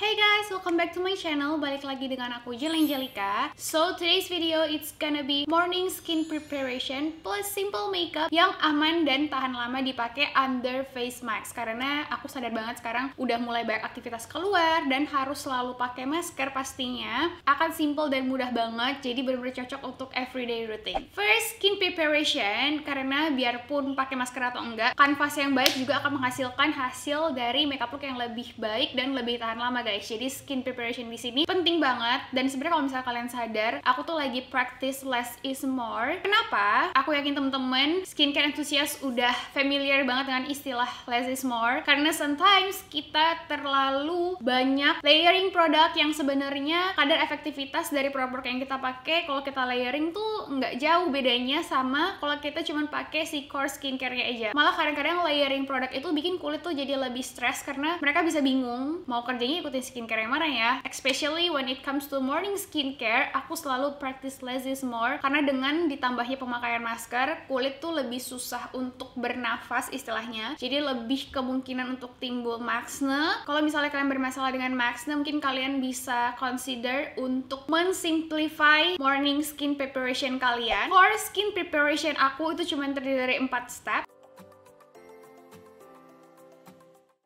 Hey guys, welcome back to my channel. Balik lagi dengan aku Jeleng-Jelika. So today's video it's gonna be morning skin preparation plus simple makeup yang aman dan tahan lama dipakai under face mask. Karena aku sadar banget sekarang udah mulai banyak aktivitas keluar dan harus selalu pakai masker pastinya. Akan simple dan mudah banget, jadi benar-benar cocok untuk everyday routine. First, skin preparation, karena biarpun pakai masker atau enggak, kanvas yang baik juga akan menghasilkan hasil dari makeup look yang lebih baik dan lebih tahan lama guys. Jadi skin preparation di sini penting banget, dan sebenarnya kalau misalnya kalian sadar, aku tuh lagi practice less is more. Kenapa? Aku yakin temen-temen skincare enthusiast udah familiar banget dengan istilah less is more, karena sometimes kita terlalu banyak layering produk yang sebenarnya kadar efektivitas dari produk yang kita pakai kalau kita layering tuh nggak jauh bedanya sama kalau kita cuma pakai si core skincare-nya aja. Malah kadang-kadang layering produk itu bikin kulit tuh jadi lebih stres karena mereka bisa bingung mau kerjanya ikutin skincare yang mana ya. Especially when it comes to morning skincare, aku selalu practice less is more, karena dengan ditambahnya pemakaian masker, kulit tuh lebih susah untuk bernafas istilahnya. Jadi lebih kemungkinan untuk timbul acne. Kalau misalnya kalian bermasalah dengan acne, mungkin kalian bisa consider untuk mensimplify morning skin preparation kalian. For skin preparation aku itu cuma terdiri dari 4 step.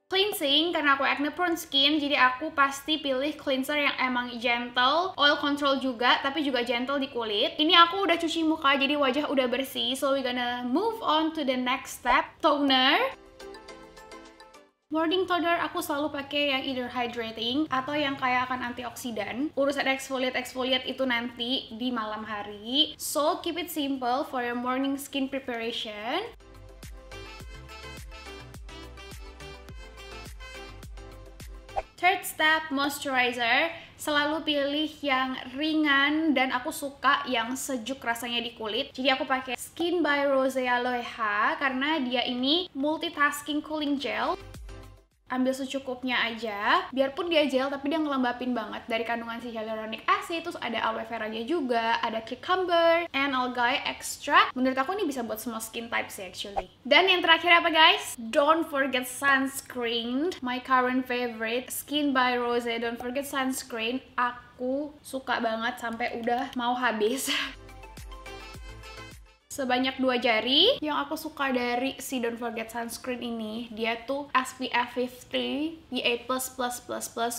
Cleansing, karena aku acne prone skin, jadi aku pasti pilih cleanser yang emang gentle, oil control juga, tapi juga gentle di kulit. Ini aku udah cuci muka, jadi wajah udah bersih, so we gonna move on to the next step, toner. Morning toner aku selalu pakai yang either hydrating atau yang kayak akan antioksidan. Urusan exfoliate itu nanti di malam hari. So keep it simple for your morning skin preparation. Third step, moisturizer. Selalu pilih yang ringan dan aku suka yang sejuk rasanya di kulit. Jadi aku pakai Skin by Rosea Loeha karena dia ini multitasking cooling gel. Ambil secukupnya aja, biarpun dia gel tapi dia ngelembapin banget. Dari kandungan si hyaluronic acid, terus ada aloe vera-nya juga, ada cucumber and algae extract. Menurut aku ini bisa buat semua skin type sih actually. Dan yang terakhir apa guys? Don't forget sunscreen. My current favorite, Skin by Rosea. Don't forget sunscreen. Aku suka banget sampai udah mau habis. Sebanyak 2 jari. Yang aku suka dari si Don't Forget Sunscreen ini, dia tuh SPF 50 PA++++,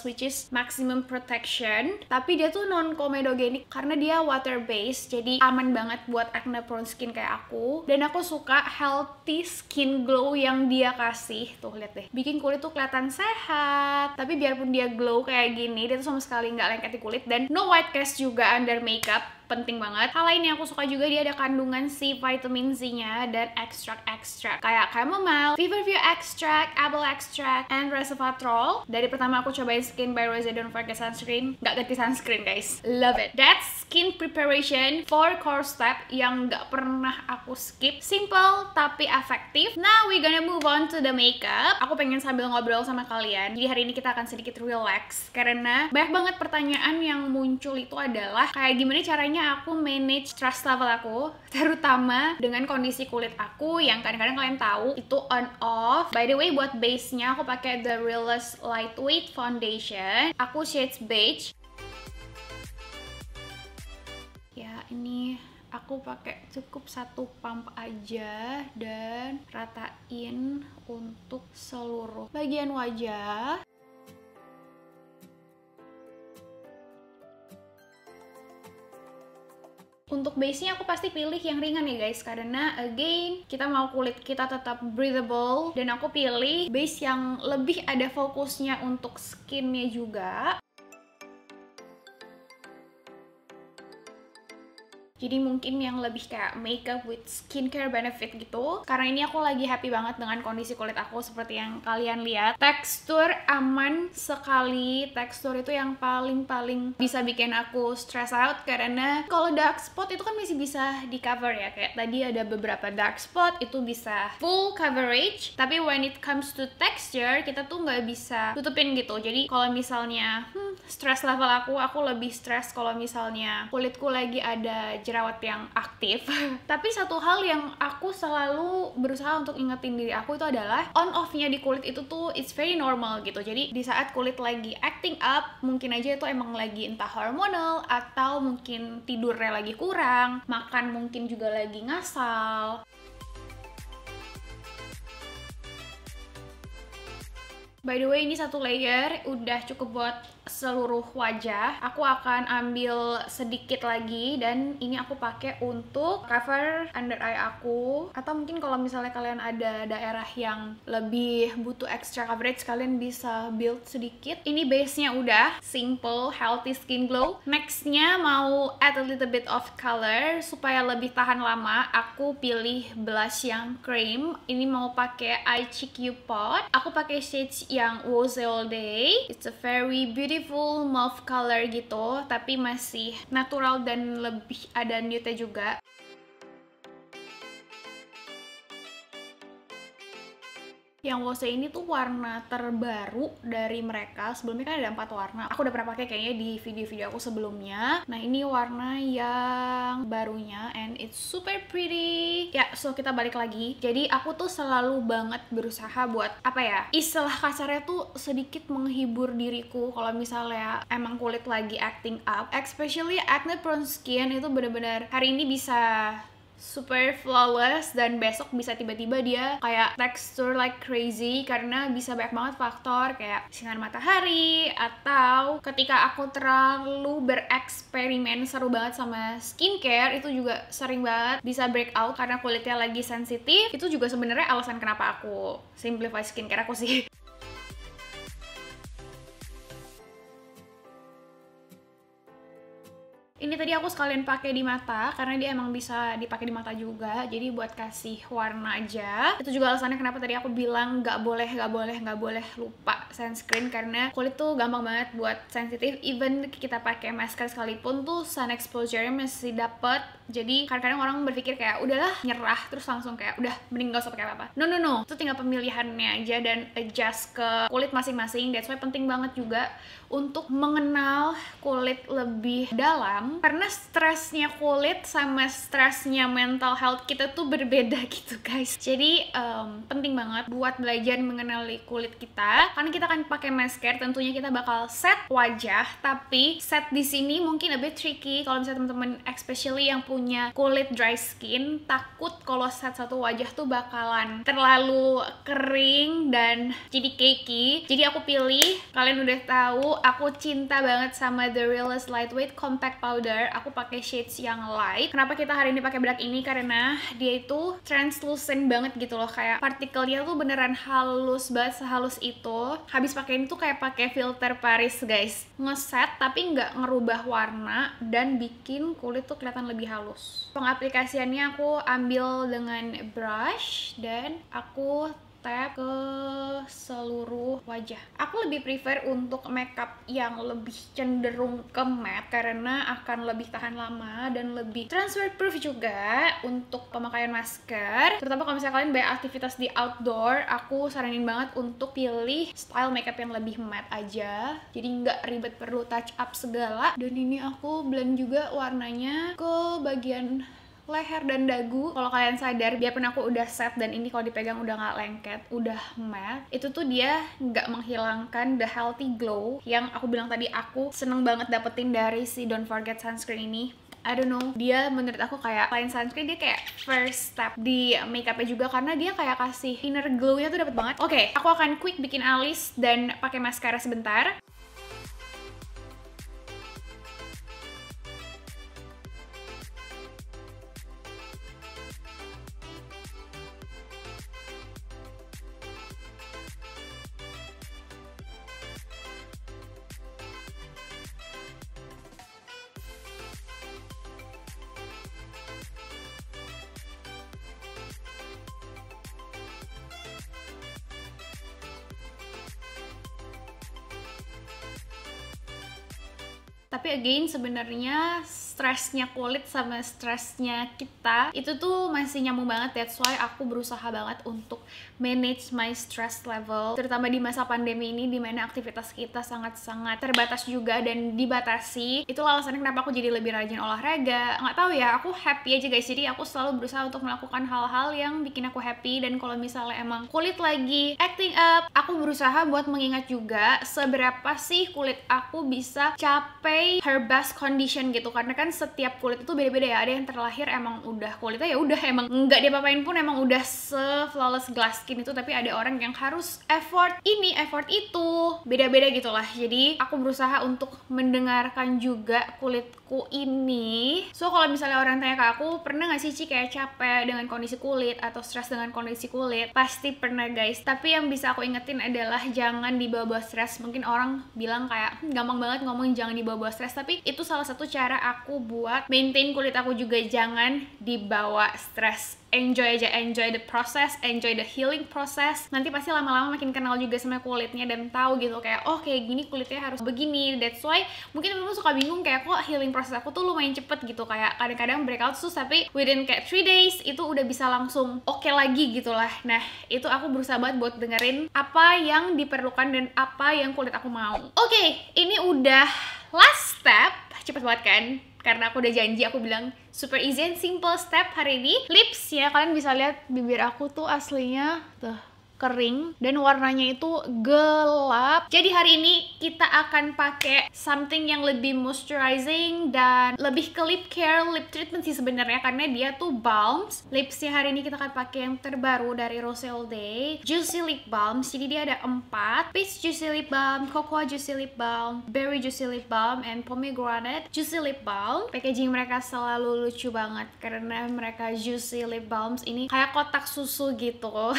which is maximum protection. Tapi dia tuh non-comedogenic karena dia water based, jadi aman banget buat acne prone skin kayak aku. Dan aku suka healthy skin glow yang dia kasih. Tuh lihat deh, bikin kulit tuh kelihatan sehat. Tapi biarpun dia glow kayak gini, dia tuh sama sekali nggak lengket di kulit, dan no white cast juga under makeup. Penting banget. Hal lain yang aku suka juga, dia ada kandungan si vitamin Z-nya dan ekstrak-ekstrak kayak chamomile, feverfew extract, apple extract, and resveratrol. Dari pertama aku cobain Skin by Rosea Don't Forget Sunscreen, nggak ganti sunscreen guys. Love it. That's skin preparation for core step yang nggak pernah aku skip. Simple tapi efektif. Now we gonna move on to the makeup. Aku pengen sambil ngobrol sama kalian. Jadi hari ini kita akan sedikit relax karena banyak banget pertanyaan yang muncul itu adalah kayak gimana caranya aku manage stress level aku, terutama dengan kondisi kulit aku yang kadang-kadang kalian tahu itu on off. By the way, buat base-nya aku pakai The Realist Lightweight Foundation. Aku shades beige. Ya, ini aku pakai cukup 1 pump aja dan ratain untuk seluruh bagian wajah. Untuk base-nya aku pasti pilih yang ringan ya guys, karena again kita mau kulit kita tetap breathable, dan aku pilih base yang lebih ada fokusnya untuk skinnya juga. Jadi mungkin yang lebih kayak makeup with skincare benefit gitu. Karena ini aku lagi happy banget dengan kondisi kulit aku seperti yang kalian lihat. Tekstur aman sekali. Tekstur itu yang paling bisa bikin aku stress out. Karena kalau dark spot itu kan masih bisa di cover ya. Kayak tadi ada beberapa dark spot itu bisa full coverage. Tapi when it comes to texture, kita tuh nggak bisa tutupin gitu. Jadi kalau misalnya stress level aku lebih stress kalau misalnya kulitku lagi ada jerawat yang aktif. Tapi satu hal yang aku selalu berusaha untuk ingetin diri aku itu adalah on off-nya di kulit itu tuh it's very normal gitu. Jadi di saat kulit lagi acting up, mungkin aja itu emang lagi entah hormonal atau mungkin tidurnya lagi kurang, makan mungkin juga lagi ngasal. By the way, ini satu layer udah cukup buat seluruh wajah. Aku akan ambil sedikit lagi dan ini aku pakai untuk cover under eye aku. Atau mungkin kalau misalnya kalian ada daerah yang lebih butuh extra coverage, kalian bisa build sedikit. Ini base-nya udah simple, healthy skin glow. Next-nya mau add a little bit of color supaya lebih tahan lama. Aku pilih blush yang cream. Ini mau pakai ICQ Pot. Aku pakai shades yang Rose All Day. It's a very beautiful mauve color gitu, tapi masih natural dan lebih ada nude-nya juga. Yang Wose ini tuh warna terbaru dari mereka. Sebelumnya kan ada 4 warna. Aku udah pernah pakai kayaknya di video-video aku sebelumnya. Nah, ini warna yang barunya and it's super pretty. Ya, so kita balik lagi. Jadi aku tuh selalu banget berusaha buat apa ya? Istilah kasarnya tuh sedikit menghibur diriku kalau misalnya emang kulit lagi acting up. Especially acne prone skin itu bener-bener hari ini bisa super flawless dan besok bisa tiba-tiba dia kayak texture like crazy karena bisa banyak banget faktor kayak sinar matahari atau ketika aku terlalu bereksperimen seru banget sama skincare itu juga sering banget bisa breakout karena kulitnya lagi sensitif. Itu juga sebenarnya alasan kenapa aku simplify skincare aku sih. Ini tadi aku sekalian pakai di mata karena dia emang bisa dipakai di mata juga, jadi buat kasih warna aja. Itu juga alasannya kenapa tadi aku bilang nggak boleh lupa sunscreen karena kulit tuh gampang banget buat sensitif. Even kita pakai masker sekalipun tuh sun exposure-nya masih dapet. Jadi kadang-kadang orang berpikir kayak udahlah nyerah terus langsung kayak udah mending gak usah pakai apa-apa. No, itu tinggal pemilihannya aja dan adjust ke kulit masing-masing. That's why penting banget juga untuk mengenal kulit lebih dalam karena stresnya kulit sama stresnya mental health kita tuh berbeda gitu guys. Jadi penting banget buat belajar mengenali kulit kita karena kita akan pakai masker, tentunya kita bakal set wajah, tapi set di sini mungkin a bit tricky kalau misalnya teman-teman especially yang punya kulit dry skin takut kalau set satu wajah tuh bakalan terlalu kering dan jadi cakey. Jadi aku pilih, kalian udah tahu aku cinta banget sama The Realist Lightweight Compact Powder. Aku pakai shades yang light. Kenapa kita hari ini pakai bedak ini? Karena dia itu translucent banget gitu loh, kayak partikelnya tuh beneran halus banget, sehalus itu. Habis pakai ini tuh kayak pakai filter Paris guys, ngeset tapi nggak ngerubah warna dan bikin kulit tuh kelihatan lebih halus. Pengaplikasiannya aku ambil dengan brush dan aku tap ke seluruh wajah. Aku lebih prefer untuk makeup yang lebih cenderung ke matte karena akan lebih tahan lama dan lebih transfer proof juga untuk pemakaian masker. Terutama kalau misalnya kalian banyak aktivitas di outdoor, aku saranin banget untuk pilih style makeup yang lebih matte aja. Jadi nggak ribet perlu touch up segala. Dan ini aku blend juga warnanya ke bagian leher dan dagu. Kalau kalian sadar, biarpun aku udah set dan ini kalau dipegang udah nggak lengket, udah matte, itu tuh dia nggak menghilangkan the healthy glow yang aku bilang tadi aku seneng banget dapetin dari si Don't Forget sunscreen ini. I don't know, dia menurut aku kayak selain sunscreen dia kayak first step di makeupnya juga karena dia kayak kasih inner glow-nya tuh dapet banget. Oke, aku akan quick bikin alis dan pakai mascara sebentar. Tapi again sebenarnya stresnya kulit sama stresnya kita itu tuh masih nyambung banget. That's why aku berusaha banget untuk manage my stress level, terutama di masa pandemi ini dimana aktivitas kita sangat-sangat terbatas juga dan dibatasi. Itulah alasannya kenapa aku jadi lebih rajin olahraga. Nggak tahu ya, aku happy aja guys. Jadi aku selalu berusaha untuk melakukan hal-hal yang bikin aku happy. Dan kalau misalnya emang kulit lagi acting up, aku berusaha buat mengingat juga seberapa sih kulit aku bisa capai her best condition gitu. Karena kan setiap kulit itu beda-beda ya. Ada yang terlahir emang udah kulitnya ya udah emang nggak diapa-apain pun emang udah se-flawless glass skin itu, tapi ada orang yang harus effort ini, effort itu, beda-beda gitulah. Jadi aku berusaha untuk mendengarkan juga kulitku ini. So kalau misalnya orang tanya ke aku, pernah gak sih Ci kayak capek dengan kondisi kulit atau stres dengan kondisi kulit? Pasti pernah guys, tapi yang bisa aku ingetin adalah jangan dibawa-bawa stres. Mungkin orang bilang kayak gampang banget ngomong jangan dibawa-bawa stres, tapi itu salah satu cara aku buat maintain kulit aku juga, jangan dibawa stres. Enjoy aja, enjoy the process, enjoy the healing process. Nanti pasti lama-lama makin kenal juga sama kulitnya dan tahu gitu kayak oh kayak gini kulitnya harus begini. That's why mungkin temen-temen suka bingung kayak kok healing process aku tuh lumayan cepet gitu, kayak kadang-kadang breakout tuh tapi within kayak 3 days itu udah bisa langsung oke lagi gitu lah. Nah itu aku berusaha banget buat dengerin apa yang diperlukan dan apa yang kulit aku mau. Oke, ini udah last step, cepet banget kan? Karena aku udah janji, aku bilang super easy and simple step hari ini. Lips ya, kalian bisa lihat bibir aku tuh aslinya tuh kering dan warnanya itu gelap. Jadi hari ini kita akan pakai something yang lebih moisturizing dan lebih ke lip care, lip treatment sih sebenarnya, karena dia tuh balms. Lipsnya hari ini kita akan pakai yang terbaru dari Rose All Day, Juicy Lip Balm. Jadi dia ada 4, Peach Juicy Lip Balm, Cocoa Juicy Lip Balm, Berry Juicy Lip Balm, and Pomegranate Juicy Lip Balm. Packaging mereka selalu lucu banget karena mereka Juicy Lip Balms ini kayak kotak susu gitu.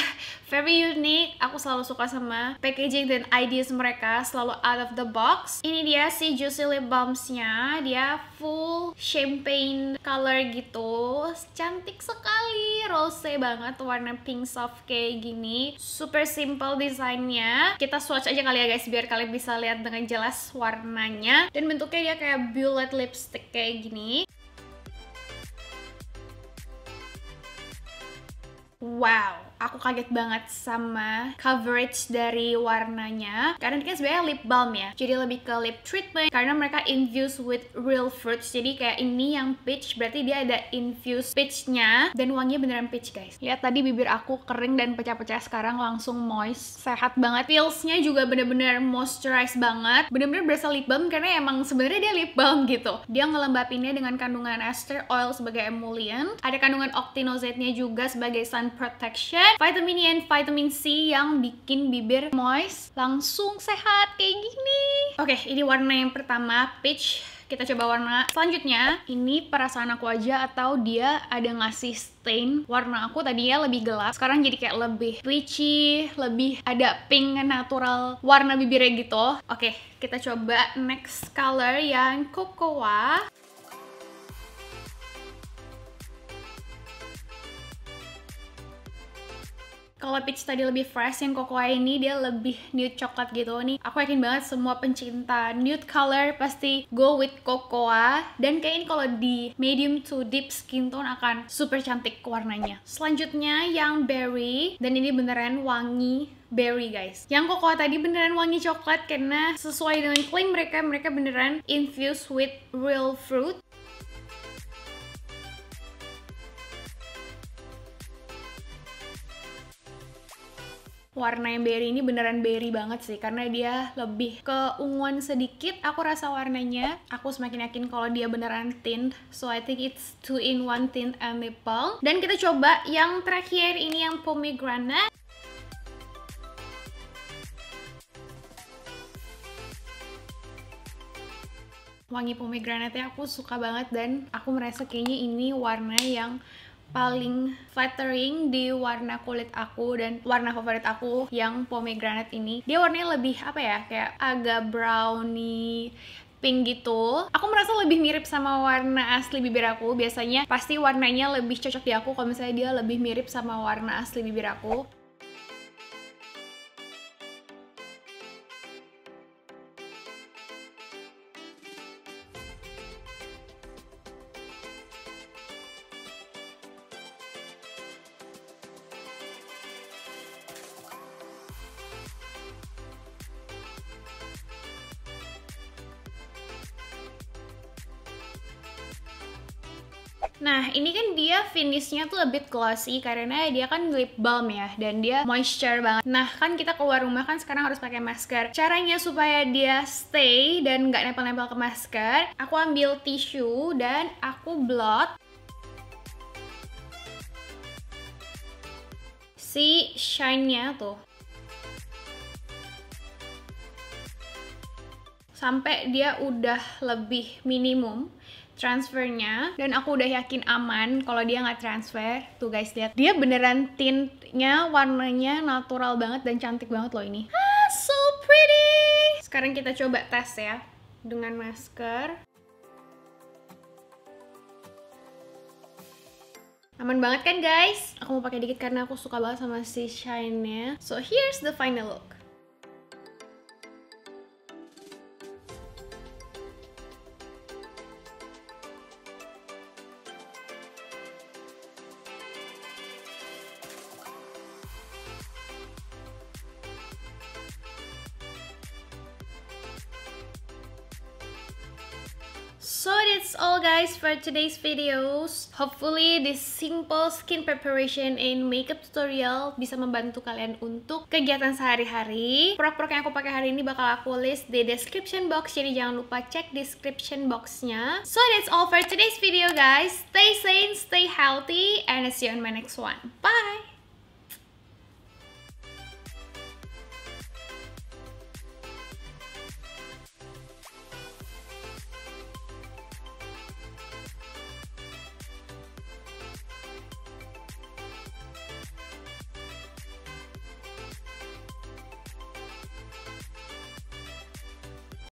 Very unique, aku selalu suka sama packaging dan ideas mereka, selalu out of the box. Ini dia si Juicy Lip Balmsnya, dia full champagne color gitu, cantik sekali, rose banget, warna pink soft kayak gini, super simple desainnya. Kita swatch aja kali ya guys biar kalian bisa lihat dengan jelas warnanya, dan bentuknya dia kayak bullet lipstick kayak gini. Wow, aku kaget banget sama coverage dari warnanya, karena ini kan sebenarnya lip balm ya, jadi lebih ke lip treatment karena mereka infused with real fruits. Jadi kayak ini yang peach, berarti dia ada infused peachnya dan wanginya beneran peach guys. Lihat tadi bibir aku kering dan pecah-pecah, sekarang langsung moist, sehat banget. Feelsnya juga bener-bener moisturize banget, bener-bener berasa lip balm karena emang sebenarnya dia lip balm gitu. Dia ngelembapinnya dengan kandungan ester oil sebagai emollient, ada kandungan octinoxate-nya juga sebagai sun protection, vitamin E and vitamin C yang bikin bibir moist, langsung sehat kayak gini. Oke, ini warna yang pertama, peach. Kita coba warna selanjutnya. Ini perasaan aku aja atau dia ada ngasih stain. Warna aku tadinya lebih gelap, sekarang jadi kayak lebih peachy, lebih ada pink natural warna bibirnya gitu. Oke, kita coba next color yang cocoa. Kalau peach tadi lebih fresh, yang cocoa ini dia lebih nude coklat gitu nih. Aku yakin banget semua pencinta nude color pasti go with cocoa, dan kayak ini kalau di medium to deep skin tone akan super cantik warnanya. Selanjutnya yang berry, dan ini beneran wangi berry guys. Yang cocoa tadi beneran wangi coklat karena sesuai dengan klaim mereka, mereka beneran infused with real fruit. Warna yang berry ini beneran berry banget sih, karena dia lebih ke unguan sedikit. Aku rasa warnanya, aku semakin yakin kalau dia beneran tint. So I think it's 2-in-1 tint and lip balm. Dan kita coba yang terakhir, ini yang pomegranate. Wangi pomegranate-nya aku suka banget, dan aku merasa kayaknya ini warna yang paling flattering di warna kulit aku dan warna favorit aku yang pomegranate ini. Dia warnanya lebih apa ya, kayak agak brownie pink gitu. Aku merasa lebih mirip sama warna asli bibir aku. Biasanya pasti warnanya lebih cocok di aku kalau misalnya dia lebih mirip sama warna asli bibir aku. Nah, ini kan dia finishnya tuh a bit glossy karena dia kan lip balm ya, dan dia moisture banget. Nah, kan kita keluar rumah kan sekarang harus pakai masker. Caranya supaya dia stay dan nggak nempel-nempel ke masker, aku ambil tisu dan aku blot si shine-nya tuh sampai dia udah lebih minimum transfernya, dan aku udah yakin aman kalau dia nggak transfer. Tuh guys, lihat, dia beneran tintnya warnanya natural banget dan cantik banget loh ini. So pretty. Sekarang kita coba tes ya dengan masker. Aman banget kan guys? Aku mau pakai dikit karena aku suka banget sama si shine-nya. So here's the final look. So that's all guys for today's videos. Hopefully this simple skin preparation and makeup tutorial bisa membantu kalian untuk kegiatan sehari-hari. Produk-produk yang aku pakai hari ini bakal aku list di description box, jadi jangan lupa cek description boxnya. So that's all for today's video guys. Stay sane, stay healthy, and I'll see you on my next one. Bye!